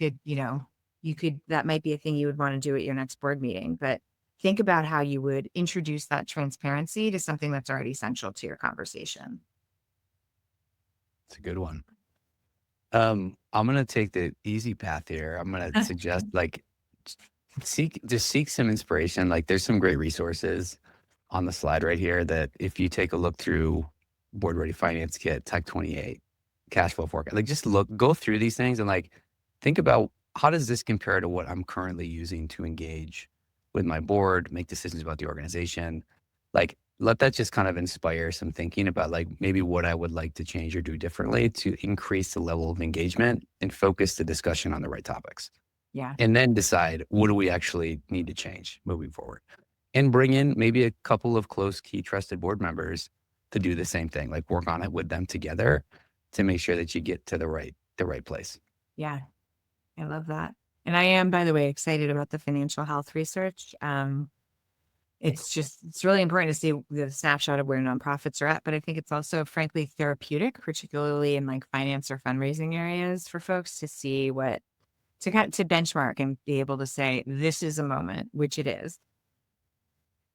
that might be a thing you would want to do at your next board meeting, but think about how you would introduce that transparency to something that's already central to your conversation. It's a good one. I'm gonna take the easy path here. I'm gonna suggest like seek some inspiration. Like there's some great resources on the slide right here that if you take a look through Board Ready Finance Kit, Tech 28, cash flow forecast, like just go through these things and like think about how does this compare to what I'm currently using to engage with my board, make decisions about the organization. Like let that just kind of inspire some thinking about like maybe what I would like to change or do differently to increase the level of engagement and focus the discussion on the right topics. Yeah. And then decide what do we actually need to change moving forward. And bring in maybe a couple of close, key, trusted board members to do the same thing, like work on it with them together to make sure that you get to the right place. Yeah. I love that. And I am, by the way, excited about the financial health research. It's really important to see the snapshot of where nonprofits are at, but I think it's also frankly therapeutic, particularly in like finance or fundraising areas for folks to see to benchmark and be able to say, this is a moment, which it is.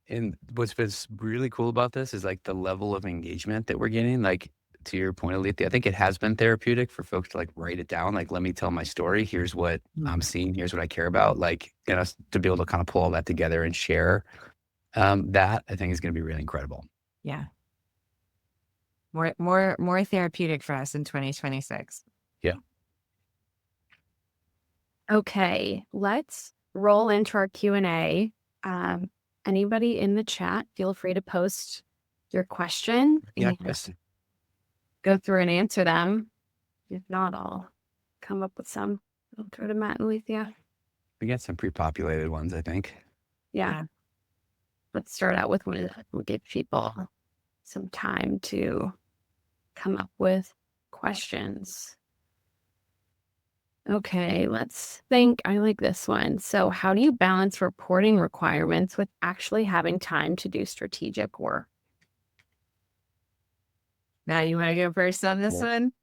And what's really cool about this is like the level of engagement that we're getting. Like to your point, Alethea, I think it has been therapeutic for folks to like write it down. Like, let me tell my story. Here's what I'm seeing. Here's what I care about. Like, to be able to kind of pull all that together and share that, I think is going to be really incredible. Yeah. More therapeutic for us in 2026. Yeah. Okay, let's roll into our Q&A. Anybody in the chat, feel free to post your question. Yeah. Go through and answer them. If not, I'll come up with some. I'll throw to Matt and Alethea. We got some pre-populated ones, I think. Yeah. Let's start out with one that will give people some time to come up with questions. Okay, let's think. I like this one. So how do you balance reporting requirements with actually having time to do strategic work? Now, you want to go first on this one?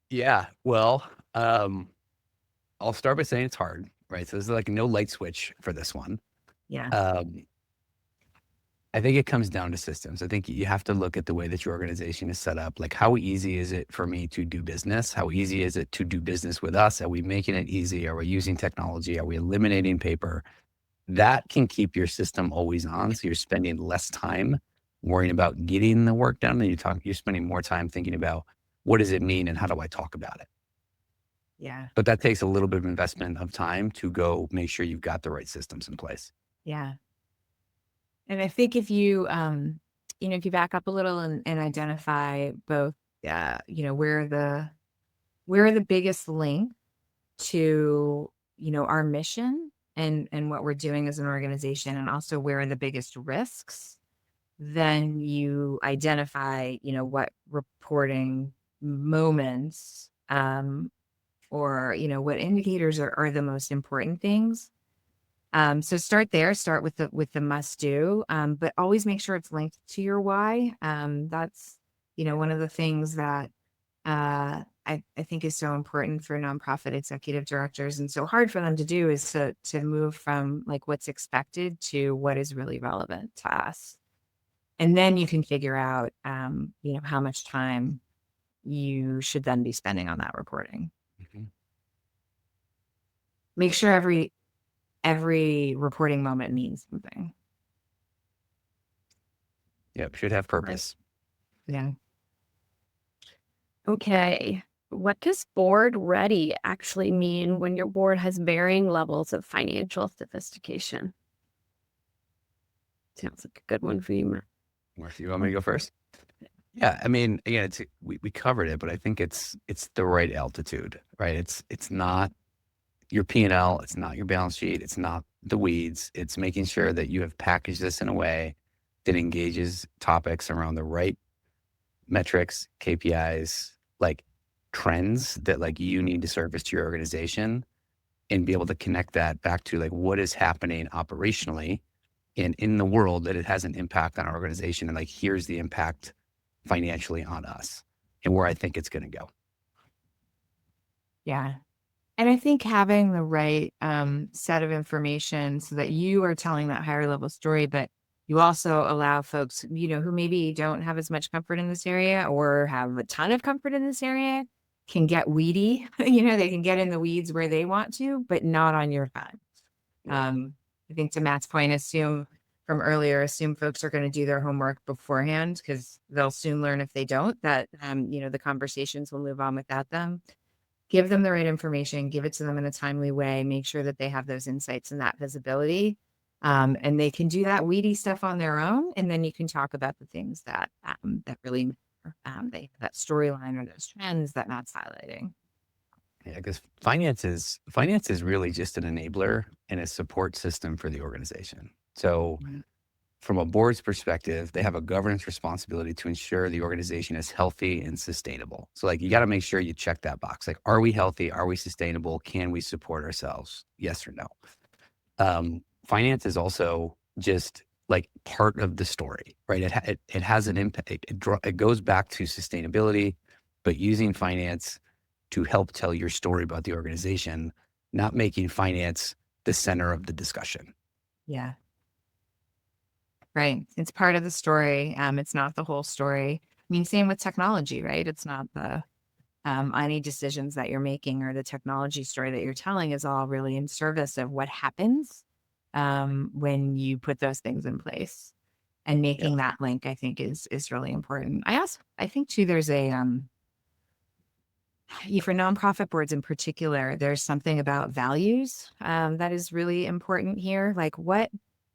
Yeah. Well, I'll start by saying it's hard, right? So there's like no light switch for this one. Yeah. I think it comes down to systems. I think you have to look at the way that your organization is set up. Like, how easy is it for me to do business? How easy is it to do business with us? Are we making it easy? Are we using technology? Are we eliminating paper? That can keep your system always on. So you're spending less time worrying about getting the work done. And you're spending more time thinking about what does it mean and how do I talk about it? Yeah. But that takes a little bit of investment of time to go make sure you've got the right systems in place. Yeah. And I think if you, if you back up a little and identify both, where the biggest link to, our mission and what we're doing as an organization, and also where are the biggest risks, then you identify, what reporting moments, or, what indicators are the most important things. So start there, start with the must do, but always make sure it's linked to your why. That's, one of the things that, I think is so important for nonprofit executive directors and so hard for them to do is to move from like what's expected to what is really relevant to us. And then you can figure out, how much time you should then be spending on that reporting. Mm-hmm. Make sure every reporting moment means something. Yep, should have purpose. Yeah. Okay. What does board ready actually mean when your board has varying levels of financial sophistication? Sounds like a good one for you, Matt. Marcy, you want me to go first? Yeah, I mean, again, we covered it, but I think it's the right altitude, right? It's not your P&L, it's not your balance sheet, it's not the weeds. It's making sure that you have packaged this in a way that engages topics around the right metrics, KPIs, like trends that like you need to service to your organization, and be able to connect that back to like what is happening operationally and in the world that it has an impact on our organization. And like, here's the impact financially on us and where I think it's going to go. Yeah. And I think having the right set of information so that you are telling that higher level story, but you also allow folks, who maybe don't have as much comfort in this area or have a ton of comfort in this area can get weedy. They can get in the weeds where they want to, but not on your time. I think to Matt's point, assume folks are going to do their homework beforehand, because they'll soon learn if they don't that, the conversations will move on without them. Give them the right information, give it to them in a timely way, make sure that they have those insights and that visibility. And they can do that weedy stuff on their own. And then you can talk about the things that really matter. That storyline or those trends that Matt's highlighting. Yeah, because finance is really just an enabler and a support system for the organization. So from a board's perspective, they have a governance responsibility to ensure the organization is healthy and sustainable. So like, you got to make sure you check that box. Like, are we healthy? Are we sustainable? Can we support ourselves? Yes or no? Finance is also just like part of the story, right? It has an impact. It goes back to sustainability, but using finance to help tell your story about the organization, not making finance the center of the discussion. Yeah. Right. It's part of the story. It's not the whole story. I mean, same with technology, right? It's not the any decisions that you're making or the technology story that you're telling is all really in service of what happens when you put those things in place. And making that link, I think, is really important. I think too, there's a for nonprofit boards in particular, there's something about values that is really important here. Like,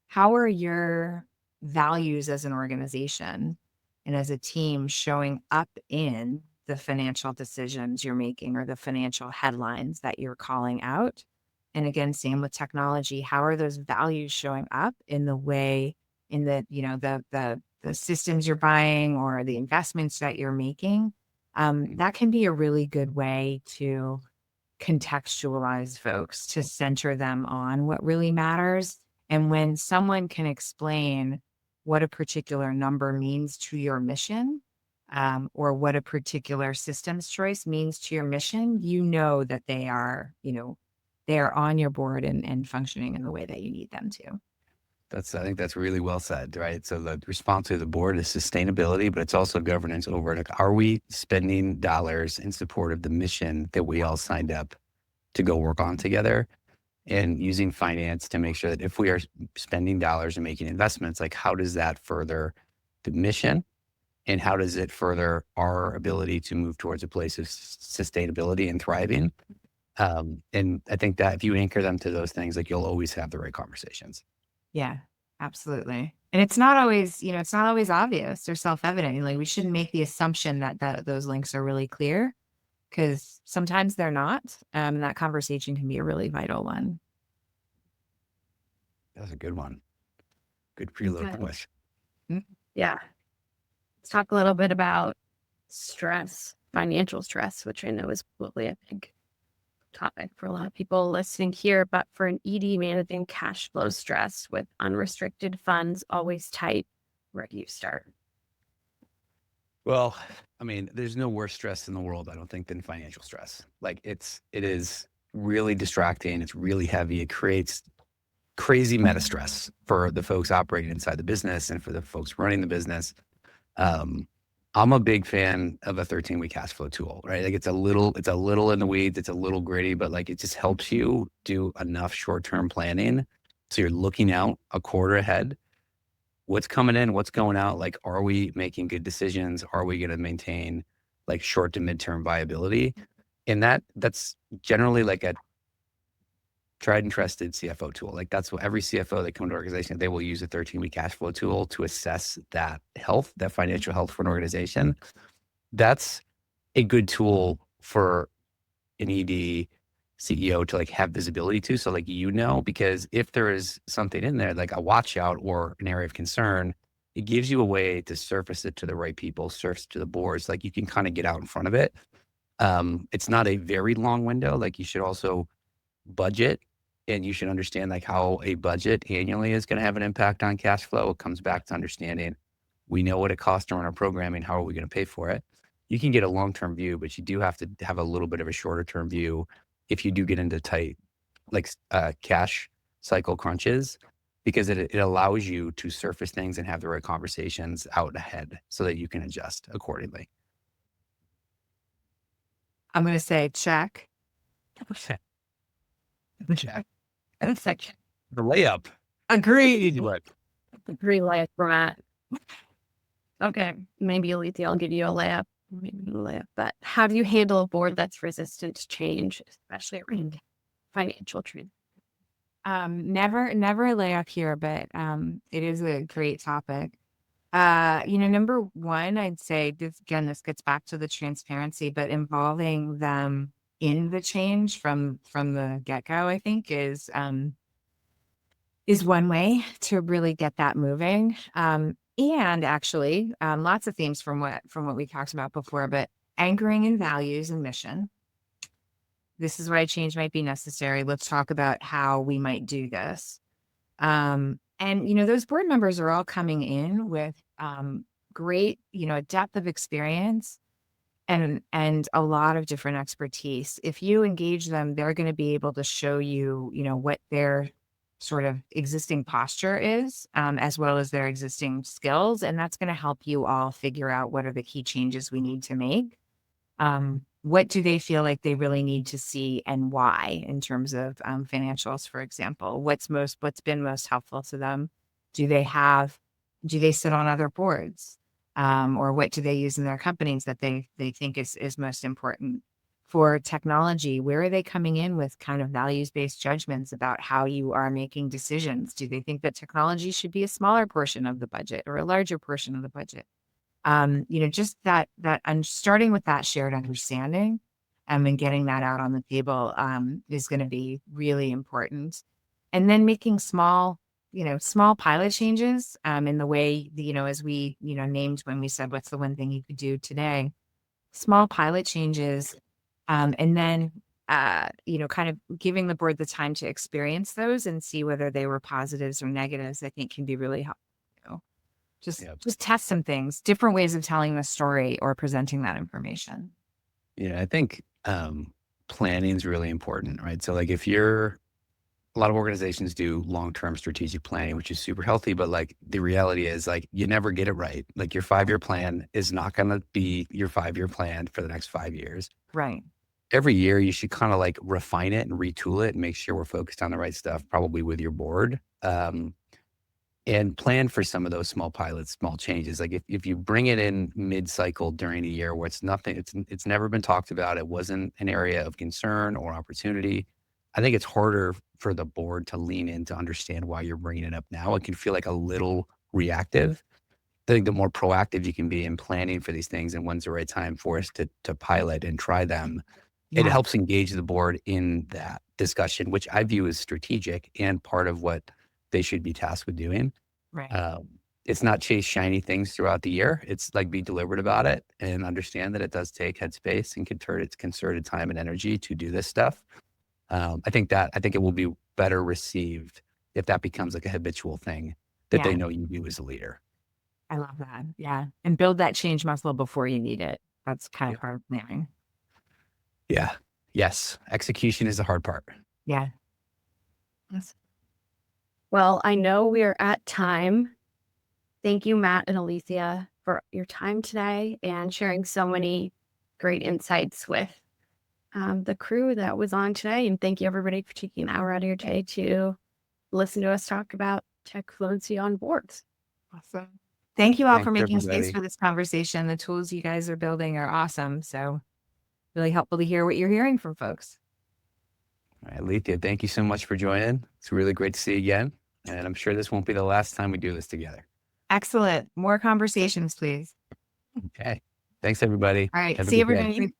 how are your values as an organization and as a team showing up in the financial decisions you're making or the financial headlines that you're calling out? And again, same with technology. How are those values showing up in the way, in the, the systems you're buying or the investments that you're making? That can be a really good way to contextualize folks, to center them on what really matters. And when someone can explain what a particular number means to your mission, or what a particular systems choice means to your mission, that they are on your board and functioning in the way that you need them to. I think that's really well said, right? So the responsibility of the board is sustainability, but it's also governance over it. Are we spending dollars in support of the mission that we all signed up to go work on together? And using finance to make sure that if we are spending dollars and making investments, like, how does that further the mission? And how does it further our ability to move towards a place of sustainability and thriving? And I think that if you anchor them to those things, like, you'll always have the right conversations. Yeah, absolutely. And it's not always, obvious or self-evident. Like, we shouldn't make the assumption that those links are really clear, because sometimes they're not. That conversation can be a really vital one. That's a good one. Good preload question. Yeah. Let's talk a little bit about stress, financial stress, which I know is probably a big topic for a lot of people listening here. But for an ED managing cash flow stress with unrestricted funds always tight, where do you start? Well, I mean, there's no worse stress in the world, I don't think, than financial stress. Like, it is really distracting. It's really heavy. It creates crazy meta stress for the folks operating inside the business and for the folks running the business. I'm a big fan of a 13-week cash flow tool, right? Like, it's a little in the weeds, it's a little gritty, but like, it just helps you do enough short-term planning. So you're looking out a quarter ahead. What's coming in, what's going out? Like, are we making good decisions? Are we going to maintain like short to midterm viability? And that's generally like a tried and trusted CFO tool. Like, that's what every CFO that come to an organization, they will use a 13-week cash flow tool to assess that health, that financial health for an organization. That's a good tool for an ED CEO to like have visibility to. So like, because if there is something in there, like a watch out or an area of concern, it gives you a way to surface it to the right people, surface to the boards. Like, you can kind of get out in front of it. It's not a very long window. Like, you should also budget, and you should understand like how a budget annually is going to have an impact on cash flow. It comes back to understanding, we know what it costs to run our programming. How are we going to pay for it? You can get a long-term view, but you do have to have a little bit of a shorter-term view if you do get into tight, like cash cycle crunches, because it allows you to surface things and have the right conversations out ahead so that you can adjust accordingly. I'm going to say check. Check. And section. The layup. Agreed. What? Agree layup format. Okay, maybe Alethea, I'll give you a layup. Maybe a layup. But how do you handle a board that's resistant to change, especially around financial trends? Never a layup here, but it is a great topic. Number one, I'd say this gets back to the transparency, but involving them in the change from the get-go, I think is one way to really get that moving. And actually, lots of themes from what we talked about before, but anchoring in values and mission. This is why change might be necessary. Let's talk about how we might do this. And those board members are all coming in with great, a depth of experience and a lot of different expertise. If you engage them, they're going to be able to show you, what their sort of existing posture is, as well as their existing skills. And that's going to help you all figure out what are the key changes we need to make. What do they feel like they really need to see and why in terms of financials, for example? What's been most helpful to them? Do they sit on other boards? Or what do they use in their companies that they think is most important? For technology, where are they coming in with kind of values-based judgments about how you are making decisions? Do they think that technology should be a smaller portion of the budget or a larger portion of the budget? Just that and starting with that shared understanding and getting that out on the table is going to be really important. And then making small pilot changes in the way, as we, named when we said, what's the one thing you could do today? Small pilot changes. And then, kind of giving the board the time to experience those and see whether they were positives or negatives, I think can be really helpful. Just test some things, different ways of telling the story or presenting that information. Yeah, I think planning is really important, right? So like a lot of organizations do long-term strategic planning, which is super healthy, but like the reality is like you never get it right. Like your 5-year plan is not going to be your 5-year plan for the next 5 years. Right. Every year you should kind of like refine it and retool it and make sure we're focused on the right stuff, probably with your board. And plan for some of those small pilots, small changes. Like if you bring it in mid-cycle during a year where it's never been talked about, it wasn't an area of concern or opportunity, I think it's harder for the board to lean in to understand why you're bringing it up now. It can feel like a little reactive. I think the more proactive you can be in planning for these things and when's the right time for us to pilot and try them, it helps engage the board in that discussion, which I view as strategic and part of what they should be tasked with doing. Right. It's not chase shiny things throughout the year. It's like be deliberate about it and understand that it does take headspace and concerted time and energy to do this stuff. I think it will be better received if that becomes like a habitual thing that they know you do as a leader. I love that. Yeah. And build that change muscle before you need it. That's kind of hard planning. Yeah. Yes. Execution is the hard part. Yeah. Yes. Well, I know we are at time. Thank you, Matt and Alethea, for your time today and sharing so many great insights with the crew that was on today. And thank you, everybody, for taking an hour out of your day to listen to us talk about tech fluency on boards. Awesome. Thank you all Thanks, for making everybody. space for this conversation. The tools you guys are building are awesome. So really helpful to hear what you're hearing from folks. All right, Alethea, thank you so much for joining. It's really great to see you again. And I'm sure this won't be the last time we do this together. Excellent. More conversations, please. Okay. Thanks, everybody. All right. Have a See good day. everybody.